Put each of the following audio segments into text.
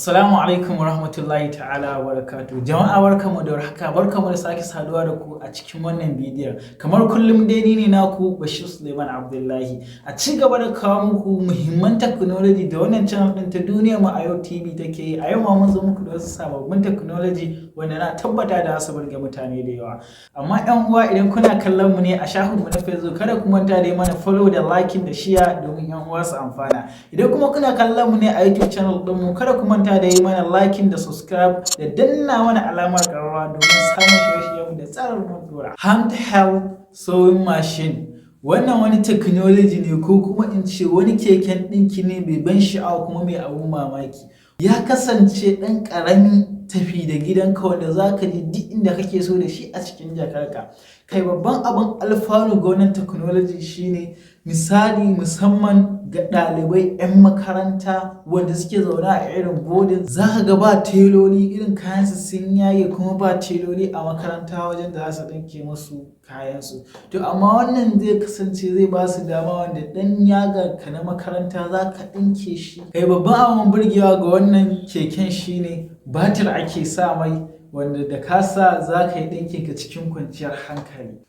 Assalamu alaikum wa rahmatullahi ta'ala wa barakatuh. Jama'a barkamu da warhaka, barkamu da sake saduwa da ku a cikin wannan bidiyon. Kamar kullum dai ni ne naku Bashir Suleiman Abdullahi. A ci gaba da kawo muku muhimman technology da wannan channel din ta Duniyar Mu a Yau TV take yi. A yau ma mun zo muku da wasu sababbin technology wanda na tabbata da su burge mutane da yawa. Amma ƴan uwa idan kuna kallon mu ne a shafin mu na Facebook kada ku manta da yi mana follow da liking da share domin ƴan uwa su amfana. Idan kuma kuna kallon mu ne a YouTube channel din mu kada ku manta da yi mana liking da subscribe da danna mana alamar ƙararrawa domin samun shirye-shiryenmu da tsarin mun dora. Handheld sewing machine wannan wani technology ne ko kuma in ce wani keken ɗinki ne mai ban sha'awa kuma mai abun mamaki. Ya kasance ɗan ƙarami tafi da gidanka wanda za ka ji duk inda kake so da shi a cikin jakarka. Kai babban abin alfanu ga wannan technology shine misali musamman ga ɗalibai 'yan makaranta wanda suke zaune a irin bodin za ka ga ba teloli irin kayansu sun yaye kuma ba teloli a makaranta wajen da za su ɗinke musu kayansu. To amma wannan zai kasance zai ba su dama wanda ɗan yaga ka na makaranta za ka ɗinke shi. Kai babban abin burgewa ga wannan keken shine batir ake sa mai wanda da ka sa za ka yi ɗinkin ka cikin kwanciyar hankali.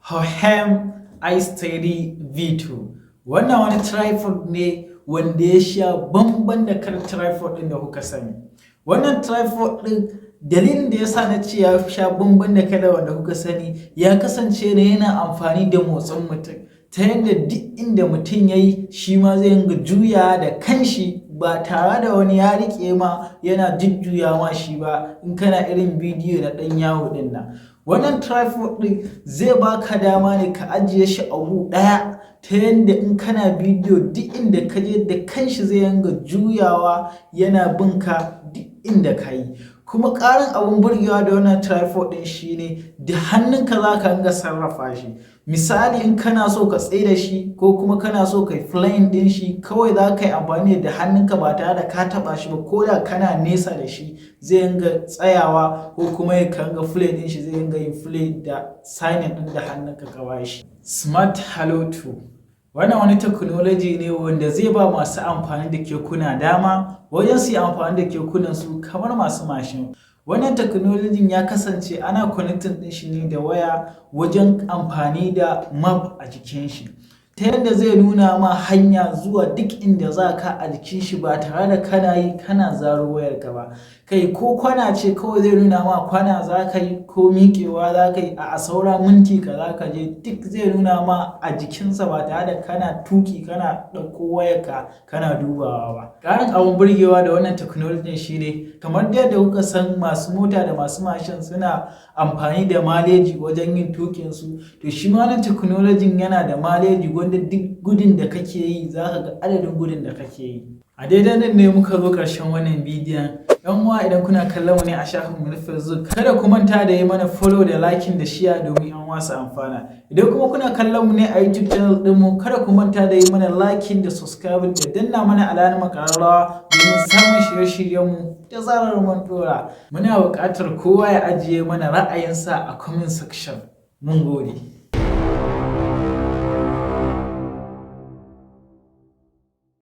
Hohem iSteady V2 wannan wani tripod ne wanda ya sha bamban da kar tripod ɗin da kuka sani. Wannan tripod ɗin dalilin da ya sa na ce ya sha bamban da kada wanda kuka sani ya kasance ne yana amfani da motsin mutum ta yadda duk inda mutum ya yi shi ma zai ringa juya da kanshi ba tare da wani ya riƙe ma yana jujjuya ma shi ba in kana irin bidiyo na ɗan yawo ɗin nan. Wannan tripod ɗin zai baka dama ne ka ajiye shi a gu ɗaya ta yadda in kana bidiyo duk inda ka je da kanshi zai ringa juyawa yana bin ka duk inda ka yi. Kuma ƙarin abin burgewa da wannan tripod ɗin shine da hannunka za ka ringa sarrafa shi. Misali in kana so ka tsaye da shi ko kuma kana so ka yi flying ɗin shi kawai za ka yi amfani da hannunka ba tare da ka taɓa shi ba ko da kana nesa da shi zai ringa tsayawa ko kuma ya kanga fly ɗin shi zai ringa yin fly da signing ɗin da hannunka ka ba shi. Smart Halo 2 wannan wani technology ne wanda zai ba masu amfani da kekuna dama wajen su yi amfani da kekunan su kamar masu mashin. Wannan technology ya kasance ana connecting din shi ne da waya wajen amfani da map a jikin shi ta yadda zai nuna ma hanya zuwa duk inda za ka a jikin shi ba tare da kana yi kana zaro wayar ka ba. Kai ko kwana ce kawai zai nuna ma kwana za ka yi ko miƙewa za ka yi a saura minti ka za ka je duk zai nuna ma a jikinsa ba tare da kana tuki kana ɗauko wayarka kana dubawa ba. Ƙarin abin burgewa da wannan technology shine kamar yadda kuka san masu mota da masu mashin suna amfani da maleji wajen yin tukin su to shi ma wannan technology yana da maleji wanda duk gudun da kake yi za ka ga adadin gudun da kake yi. A daidai nan ne muka zo ƙarshen wannan bidiyon. Yan uwa idan kuna kallon mu ne a shafin mu na Facebook kada ku manta da yi mana follow da liking da share domin yan uwa su amfana. Idan kuma kuna kallon mu ne a YouTube channel din mu kada ku manta da yi mana liking da subscribe da danna mana alamar ƙararrawa domin samun shirye-shiryen mu da zarar mun dora. Muna buƙatar kowa ya ajiye mana ra'ayinsa a comment section. Mun gode.